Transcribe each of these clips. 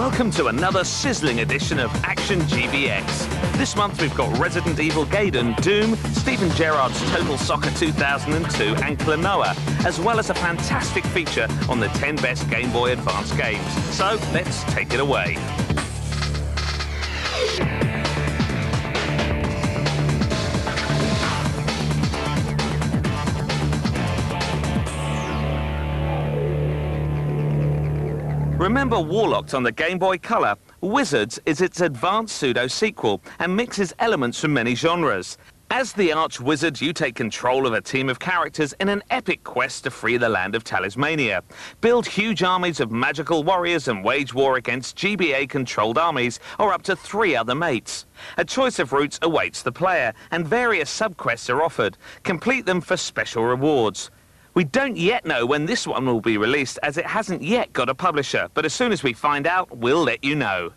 Welcome to another sizzling edition of Action GBX. This month we've got Resident Evil Gaiden, Doom, Steven Gerrard's Total Soccer 2002 and Klonoa, as well as a fantastic feature on the 10 best Game Boy Advance games. So let's take it away. Remember Warlocked on the Game Boy Color? Wizards is its advanced pseudo-sequel and mixes elements from many genres. As the Arch-Wizard, you take control of a team of characters in an epic quest to free the land of Talismania. Build huge armies of magical warriors and wage war against GBA-controlled armies or up to 3 other mates. A choice of routes awaits the player and various sub-quests are offered. Complete them for special rewards. We don't yet know when this one will be released as it hasn't yet got a publisher, but as soon as we find out, we'll let you know.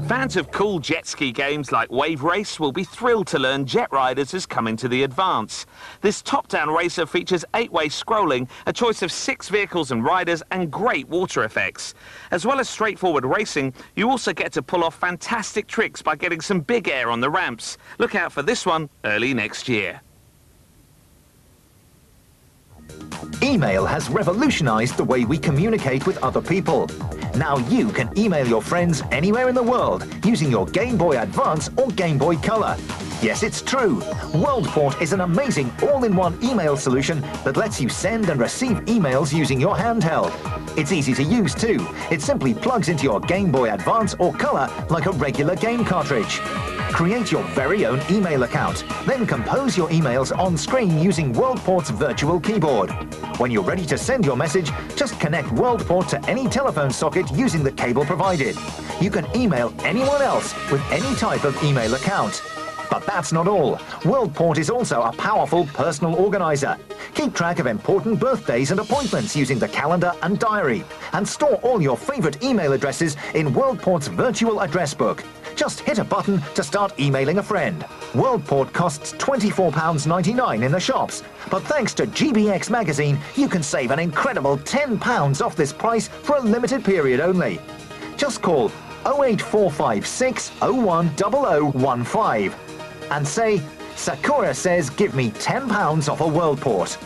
Fans of cool jet ski games like Wave Race will be thrilled to learn Jet Riders is coming to the Advance. This top-down racer features 8-way scrolling, a choice of 6 vehicles and riders, and great water effects. As well as straightforward racing, you also get to pull off fantastic tricks by getting some big air on the ramps. Look out for this one early next year. Email has revolutionized the way we communicate with other people. Now you can email your friends anywhere in the world using your Game Boy Advance or Game Boy Color. Yes, it's true. WorldPort is an amazing all-in-one email solution that lets you send and receive emails using your handheld. It's easy to use too. It simply plugs into your Game Boy Advance or Color like a regular game cartridge. Create your very own email account, then compose your emails on screen using WorldPort's virtual keyboard. When you're ready to send your message, just connect WorldPort to any telephone socket using the cable provided. You can email anyone else with any type of email account. But that's not all. WorldPort is also a powerful personal organizer. Keep track of important birthdays and appointments using the calendar and diary, and store all your favorite email addresses in WorldPort's virtual address book. Just hit a button to start emailing a friend. WorldPort costs £24.99 in the shops, but thanks to GBX magazine, you can save an incredible £10 off this price for a limited period only. Just call 08456 010015 and say, Sakura says give me £10 off a WorldPort.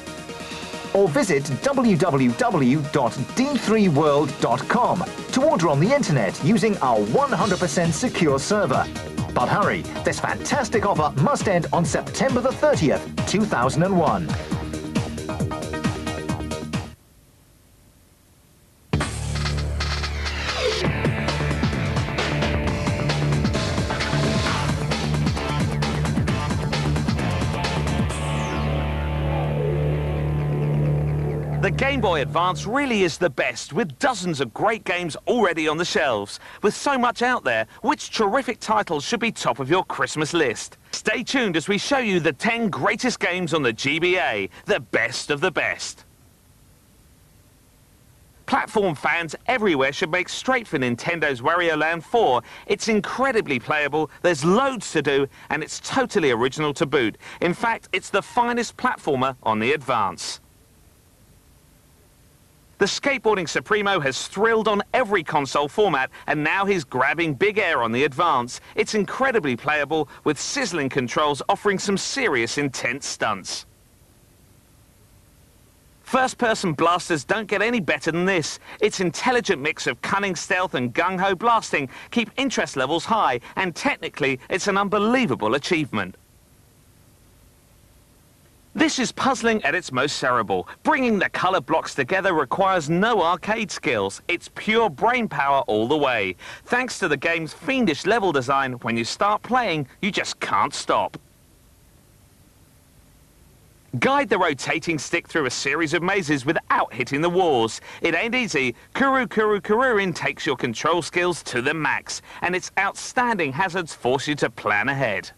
Or visit www.d3world.com to order on the internet using our 100% secure server. But hurry, this fantastic offer must end on September the 30th, 2001. The Game Boy Advance really is the best, with dozens of great games already on the shelves. With so much out there, which terrific titles should be top of your Christmas list? Stay tuned as we show you the 10 greatest games on the GBA, the best of the best. Platform fans everywhere should make straight for Nintendo's Wario Land 4. It's incredibly playable, there's loads to do, and it's totally original to boot. In fact, it's the finest platformer on the Advance. The skateboarding Supremo has thrilled on every console format, and now he's grabbing big air on the Advance. It's incredibly playable, with sizzling controls offering some serious intense stunts. First-person blasters don't get any better than this. Its intelligent mix of cunning stealth and gung-ho blasting keep interest levels high, and technically, it's an unbelievable achievement. This is puzzling at its most cerebral. Bringing the colour blocks together requires no arcade skills. It's pure brain power all the way. Thanks to the game's fiendish level design, when you start playing, you just can't stop. Guide the rotating stick through a series of mazes without hitting the walls. It ain't easy. Kururin takes your control skills to the max, and its outstanding hazards force you to plan ahead.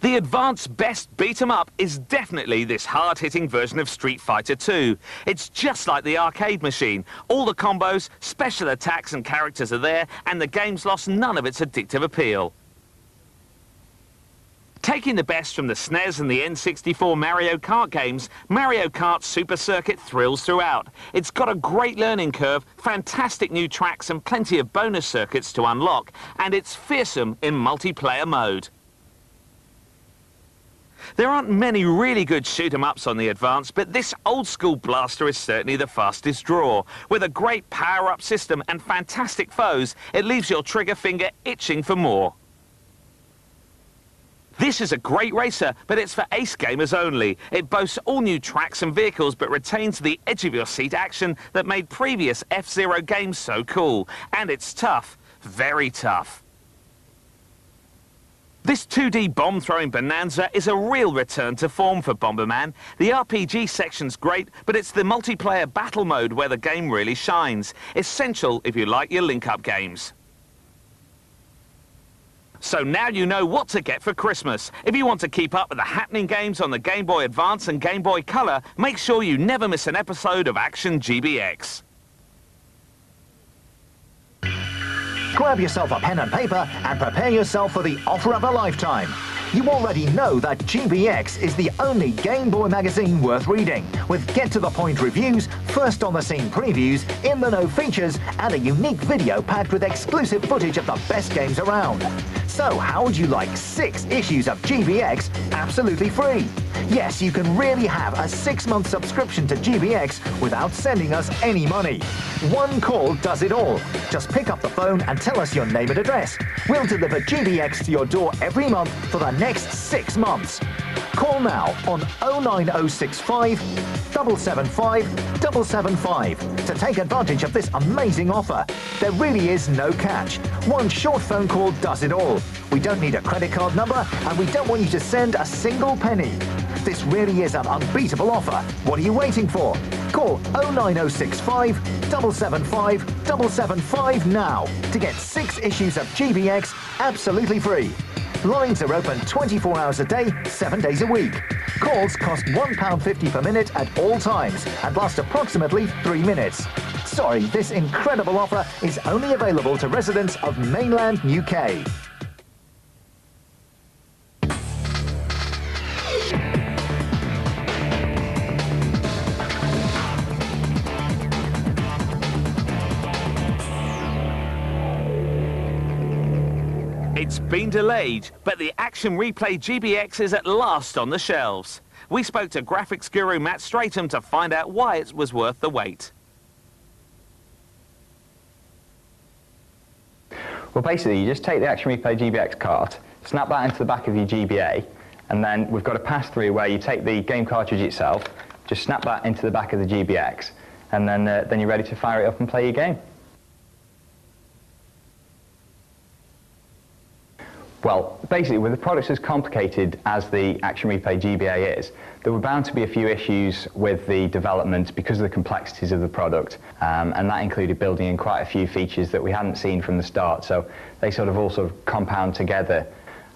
The advanced best beat-em-up is definitely this hard-hitting version of Street Fighter 2. It's just like the arcade machine. All the combos, special attacks and characters are there, and the game's lost none of its addictive appeal. Taking the best from the SNES and the N64 Mario Kart games, Mario Kart Super Circuit thrills throughout. It's got a great learning curve, fantastic new tracks and plenty of bonus circuits to unlock, and it's fearsome in multiplayer mode. There aren't many really good shoot-em-ups on the Advance, but this old-school blaster is certainly the fastest draw. With a great power-up system and fantastic foes, it leaves your trigger finger itching for more. This is a great racer, but it's for ace gamers only. It boasts all new tracks and vehicles, but retains the edge-of-your-seat action that made previous F-Zero games so cool. And it's tough, very tough. This 2D bomb-throwing bonanza is a real return to form for Bomberman. The RPG section's great, but it's the multiplayer battle mode where the game really shines. Essential if you like your link-up games. So now you know what to get for Christmas. If you want to keep up with the happening games on the Game Boy Advance and Game Boy Color, make sure you never miss an episode of Action GBX. Grab yourself a pen and paper and prepare yourself for the offer of a lifetime. You already know that GBX is the only Game Boy magazine worth reading, with get-to-the-point reviews, first-on-the-scene previews, in-the-know features, and a unique video packed with exclusive footage of the best games around. So how would you like 6 issues of GBX absolutely free? Yes, you can really have a 6-month subscription to GBX without sending us any money. One call does it all. Just pick up the phone and tell us your name and address. We'll deliver GBX to your door every month for the next 6 months. Call now on 09065 775 775 to take advantage of this amazing offer. There really is no catch. One short phone call does it all. We don't need a credit card number, and we don't want you to send a single penny. This really is an unbeatable offer. What are you waiting for? Call 09065 775 775 now to get 6 issues of GBX absolutely free. Lines are open 24 hours a day, 7 days a week. Calls cost £1.50 per minute at all times and last approximately 3 minutes. Sorry, this incredible offer is only available to residents of mainland UK. It's been delayed, but the Action Replay GBX is at last on the shelves. We spoke to graphics guru Matt Statham to find out why it was worth the wait. Well, basically, you just take the Action Replay GBX cart, snap that into the back of your GBA, and then we've got a pass-through where you take the game cartridge itself, just snap that into the back of the GBX, and then you're ready to fire it up and play your game. Well, basically, with the products as complicated as the Action Replay GBA is, there were bound to be a few issues with the development because of the complexities of the product, and that included building in quite a few features that we hadn't seen from the start, so they sort of compound together.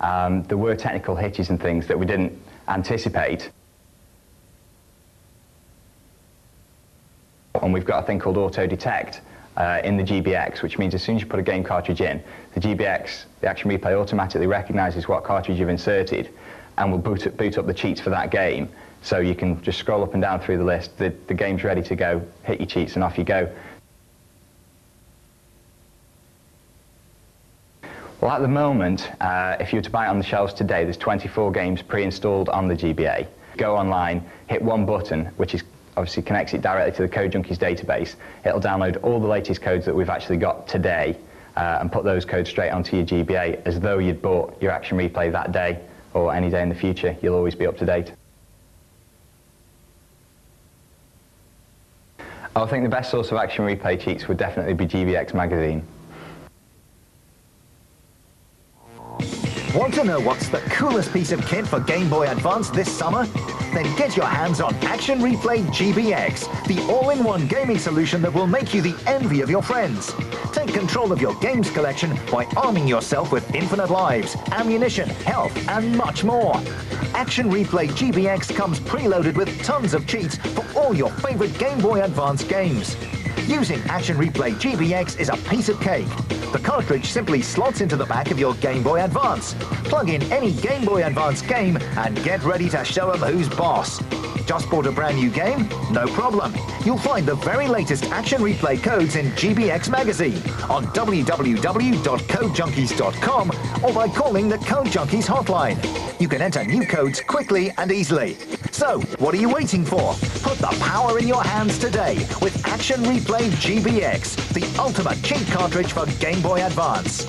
There were technical hitches and things that we didn't anticipate. And we've got a thing called Auto Detect in the GBX, which means as soon as you put a game cartridge in, the GBX, the Action Replay, automatically recognises what cartridge you've inserted and will boot up the cheats for that game. So you can just scroll up and down through the list, the game's ready to go, hit your cheats and off you go. Well, at the moment, if you were to buy it on the shelves today, there's 24 games pre-installed on the GBA. Go online, hit one button, which is obviously connects it directly to the Code Junkies database. It'll download all the latest codes that we've actually got today and put those codes straight onto your GBA as though you'd bought your Action Replay that day or any day in the future. You'll always be up to date. I think the best source of Action Replay cheats would definitely be GBX magazine. Want to know what's the coolest piece of kit for Game Boy Advance this summer? Then get your hands on Action Replay GBX, the all-in-one gaming solution that will make you the envy of your friends. Take control of your games collection by arming yourself with infinite lives, ammunition, health, and much more. Action Replay GBX comes preloaded with tons of cheats for all your favorite Game Boy Advance games. Using Action Replay GBX is a piece of cake. The cartridge simply slots into the back of your Game Boy Advance. Plug in any Game Boy Advance game and get ready to show them who's boss. Just bought a brand new game? No problem. You'll find the very latest Action Replay codes in GBX magazine on www.codejunkies.com or by calling the Code Junkies hotline. You can enter new codes quickly and easily. So, what are you waiting for? Put the power in your hands today with Action Replay GBX, the ultimate cheat cartridge for Game Boy Advance.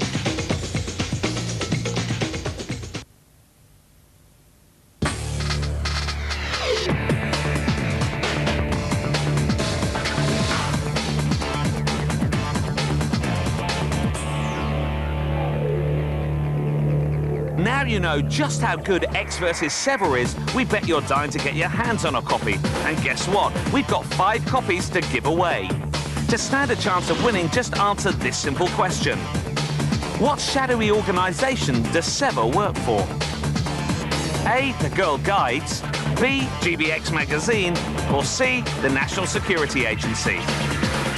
Now you know just how good Ecks V Sever is, we bet you're dying to get your hands on a copy. And guess what? We've got 5 copies to give away. To stand a chance of winning, just answer this simple question. What shadowy organisation does Sever work for? A. The Girl Guides, B. GBX Magazine, or C. the National Security Agency?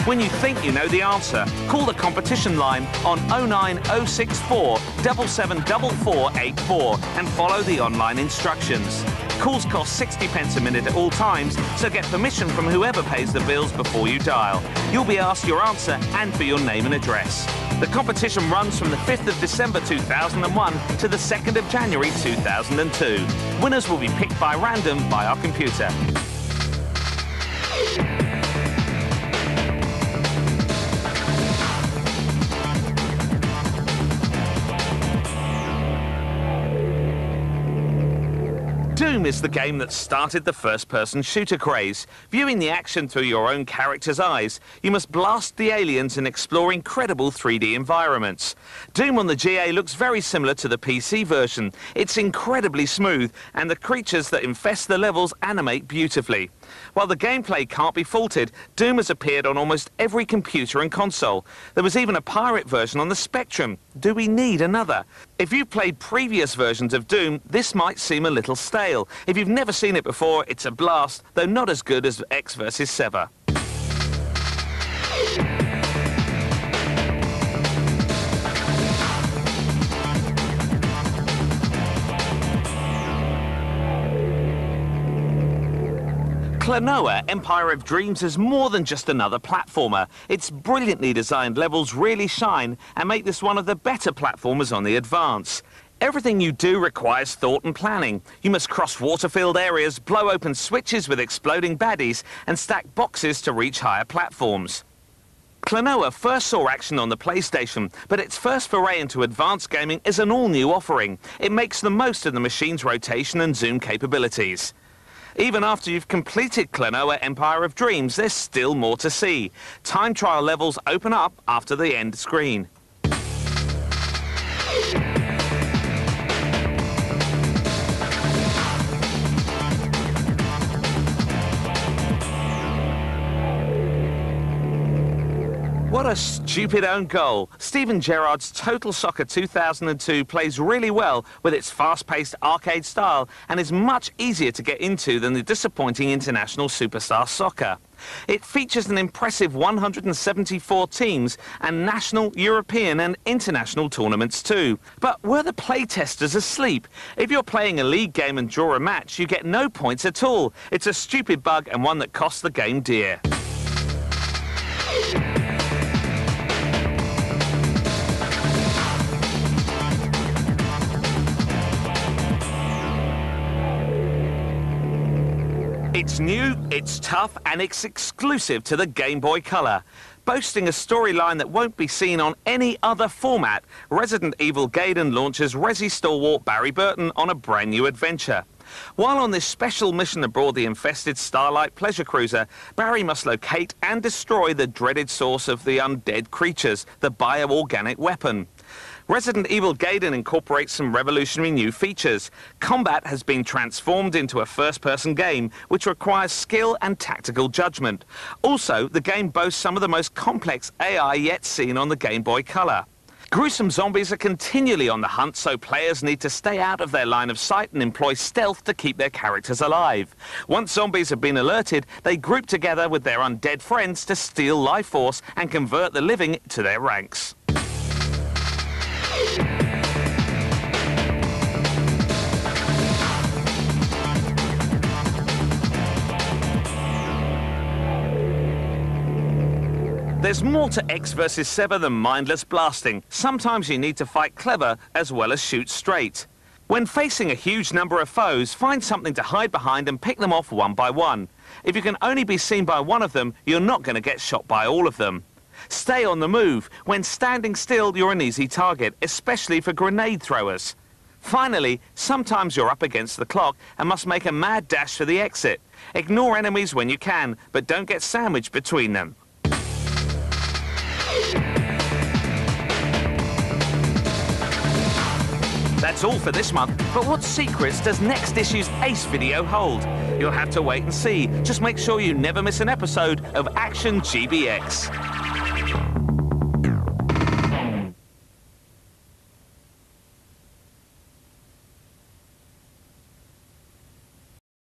When you think you know the answer, call the competition line on 09064 774484 and follow the online instructions. Calls cost 60p a minute at all times, so get permission from whoever pays the bills before you dial. You'll be asked your answer and for your name and address. The competition runs from the 5th of December 2001 to the 2nd of January 2002. Winners will be picked by random by our computer. Doom is the game that started the first-person shooter craze. Viewing the action through your own character's eyes, you must blast the aliens and explore incredible 3D environments. Doom on the GA looks very similar to the PC version. It's incredibly smooth, and the creatures that infest the levels animate beautifully. While the gameplay can't be faulted, Doom has appeared on almost every computer and console. There was even a pirate version on the Spectrum. Do we need another? If you've played previous versions of Doom, this might seem a little stale. If you've never seen it before, it's a blast, though not as good as Ecks V Sever. Klonoa, Empire of Dreams is more than just another platformer. Its brilliantly designed levels really shine and make this one of the better platformers on the Advance. Everything you do requires thought and planning. You must cross water-filled areas, blow open switches with exploding baddies, and stack boxes to reach higher platforms. Klonoa first saw action on the PlayStation, but its first foray into advanced gaming is an all-new offering. It makes the most of the machine's rotation and zoom capabilities. Even after you've completed Klonoa Empire of Dreams, there's still more to see. Time trial levels open up after the end screen. What a stupid own goal. Steven Gerrard's Total Soccer 2002 plays really well with its fast-paced arcade style and is much easier to get into than the disappointing International Superstar Soccer. It features an impressive 174 teams and national, European and international tournaments too. But were the playtesters asleep? If you're playing a league game and draw a match, you get no points at all. It's a stupid bug and one that costs the game dear. It's new, it's tough, and it's exclusive to the Game Boy Color. Boasting a storyline that won't be seen on any other format, Resident Evil Gaiden launches Resi stalwart Barry Burton on a brand new adventure. While on this special mission aboard the infested Starlight pleasure cruiser, Barry must locate and destroy the dreaded source of the undead creatures, the bioorganic weapon. Resident Evil Gaiden incorporates some revolutionary new features. Combat has been transformed into a first-person game, which requires skill and tactical judgment. Also, the game boasts some of the most complex AI yet seen on the Game Boy Color. Gruesome zombies are continually on the hunt, so players need to stay out of their line of sight and employ stealth to keep their characters alive. Once zombies have been alerted, they group together with their undead friends to steal life force and convert the living to their ranks. There's more to Ecks V Sever than mindless blasting. Sometimes you need to fight clever as well as shoot straight. When facing a huge number of foes, find something to hide behind and pick them off one by one. If you can only be seen by one of them, you're not going to get shot by all of them. Stay on the move. When standing still, you're an easy target, especially for grenade throwers. Finally, sometimes you're up against the clock and must make a mad dash for the exit. Ignore enemies when you can, but don't get sandwiched between them. That's all for this month, but what secrets does next issue's Ace video hold? You'll have to wait and see. Just make sure you never miss an episode of Action GBX.